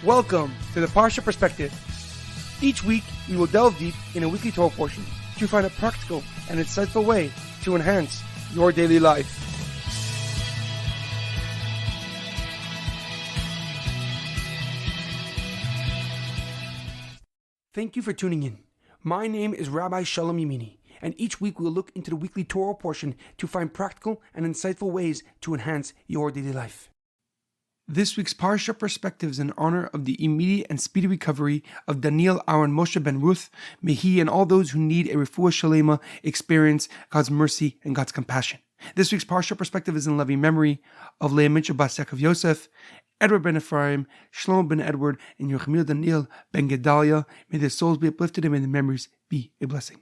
Welcome to the Parsha Perspective. Each week, we will delve deep in a weekly Torah portion to find a practical and insightful way to enhance your daily life. Thank you for tuning in. My name is Rabbi Shalom Yemini, and each week we will look into the weekly Torah portion to find practical and insightful ways to enhance your daily life. This week's Parsha Perspective is in honor of the immediate and speedy recovery of Daniel Aaron Moshe ben Ruth. May he and all those who need a Refuah Shlema experience God's mercy and God's compassion. This week's Parsha Perspective is in loving memory of Leah Mintche bas Yaakov Yosef, Edward Ben Efraim, Shlomo Ben Edward, and Yirachmiel Daniel Ben Gedalia. May their souls be uplifted and may their memories be a blessing.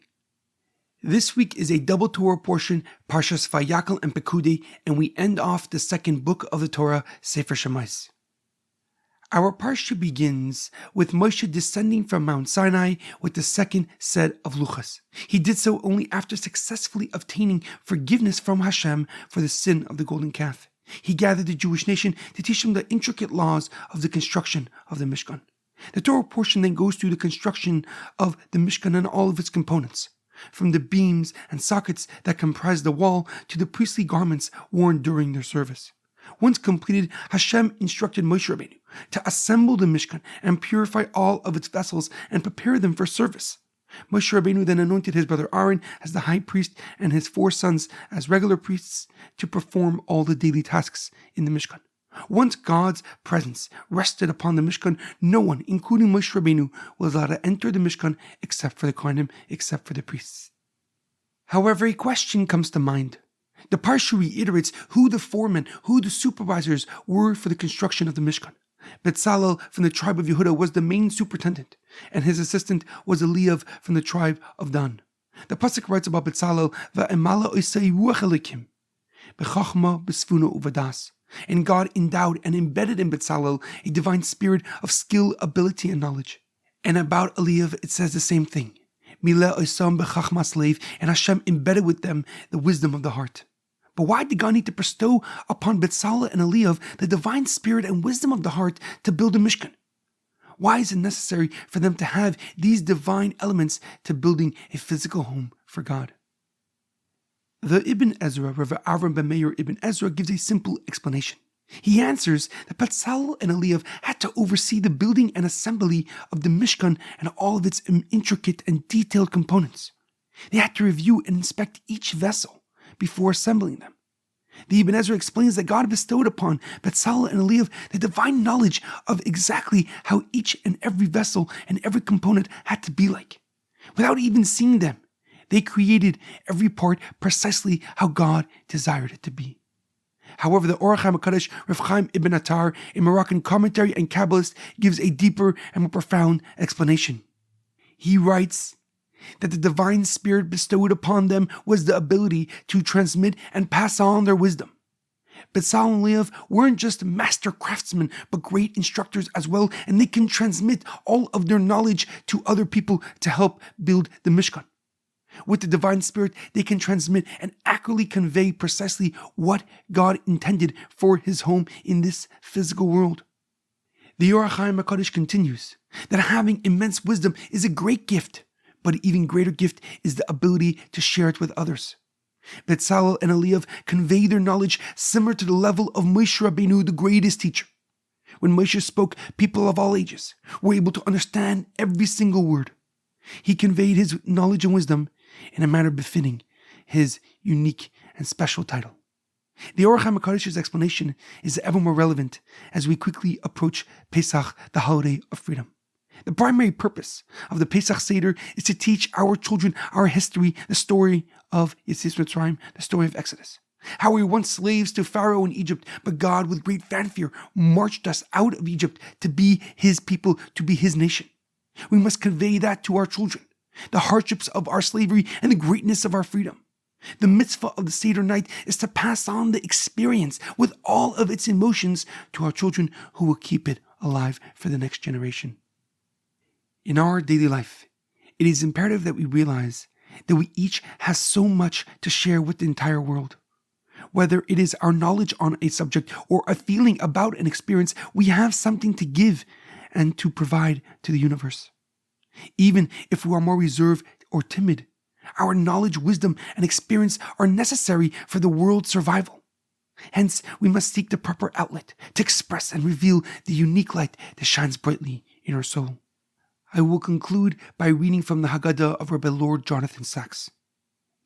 This week is a double Torah portion, Parshas Vayakhel Pekudei, and we end off the second book of the Torah, Sefer Shemais. Our Parsha begins with Moshe descending from Mount Sinai with the second set of Luchos. He did so only after successfully obtaining forgiveness from Hashem for the sin of the golden calf. He gathered the Jewish nation to teach them the intricate laws of the construction of the Mishkan. The Torah portion then goes through the construction of the Mishkan and all of its components, from the beams and sockets that comprise the wall to the priestly garments worn during their service. Once completed, Hashem instructed Moshe Rabbeinu to assemble the Mishkan and purify all of its vessels and prepare them for service. Moshe Rabbeinu then anointed his brother Aaron as the high priest and his 4 sons as regular priests to perform all the daily tasks in the Mishkan. Once God's presence rested upon the Mishkan, no one, including Moshe Rabbeinu, was allowed to enter the Mishkan except for the Kohanim, except for the priests. However, a question comes to mind. The Parsha reiterates who the foremen, who the supervisors were for the construction of the Mishkan. Bezalel from the tribe of Yehuda was the main superintendent, and his assistant was Leah from the tribe of Dan. The Pasuk writes about Bezalel, "Va'emala osei ruach Elokim, b'chachma b'sfuna uvadas." And God endowed and embedded in Bezalel a divine spirit of skill, ability, and knowledge. And about Leah, it says the same thing. Mileh osam b'chachma slave, and Hashem embedded with them the wisdom of the heart. But why did God need to bestow upon Bezalel and Leah the divine spirit and wisdom of the heart to build a Mishkan? Why is it necessary for them to have these divine elements to building a physical home for God? The Ibn Ezra, Rav Avram ben Meir Ibn Ezra, gives a simple explanation. He answers that Bezalel and Leah had to oversee the building and assembly of the Mishkan and all of its intricate and detailed components. They had to review and inspect each vessel before assembling them. The Ibn Ezra explains that God bestowed upon Bezalel and Leah the divine knowledge of exactly how each and every vessel and every component had to be like. Without even seeing them, they created every part precisely how God desired it to be. However, the Orach HaMakadosh Rav Chaim Ibn Attar, a Moroccan commentary and Kabbalist, gives a deeper and more profound explanation. He writes that the divine spirit bestowed upon them was the ability to transmit and pass on their wisdom. Bezalel and Leah weren't just master craftsmen, but great instructors as well, and they can transmit all of their knowledge to other people to help build the Mishkan. With the divine spirit, they can transmit and accurately convey precisely what God intended for his home in this physical world. The Orach HaMakadosh continues that having immense wisdom is a great gift, but an even greater gift is the ability to share it with others. Bezalel and Leah convey their knowledge similar to the level of Moshe Rabbeinu, the greatest teacher. When Moshe spoke, people of all ages were able to understand every single word. He conveyed his knowledge and wisdom in a manner befitting his unique and special title. The Orach HaMakadosh's explanation is ever more relevant as we quickly approach Pesach, the holiday of freedom. The primary purpose of the Pesach Seder is to teach our children our history, the story of Yirachmiel, the story of Exodus. How we were once slaves to Pharaoh in Egypt, but God, with great fanfare, marched us out of Egypt to be his people, to be his nation. We must convey that to our children, the hardships of our slavery and the greatness of our freedom. The mitzvah of the Seder night is to pass on the experience with all of its emotions to our children who will keep it alive for the next generation. In our daily life, it is imperative that we realize that we each have so much to share with the entire world. Whether it is our knowledge on a subject or a feeling about an experience, we have something to give and to provide to the universe. Even if we are more reserved or timid, our knowledge, wisdom, and experience are necessary for the world's survival. Hence, we must seek the proper outlet to express and reveal the unique light that shines brightly in our soul. I will conclude by reading from the Haggadah of Rabbi Lord Jonathan Sachs.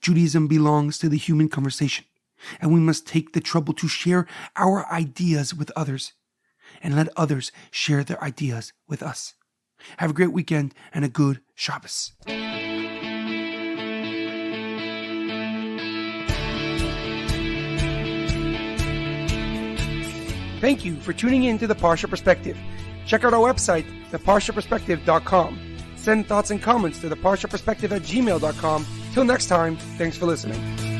Judaism belongs to the human conversation, and we must take the trouble to share our ideas with others, and let others share their ideas with us. Have a great weekend and a good Shabbos. Thank you for tuning in to the Parsha Perspective. Check out our website, theparshaperspective.com. Send thoughts and comments to theparshaperspective@gmail.com. Till next time, thanks for listening.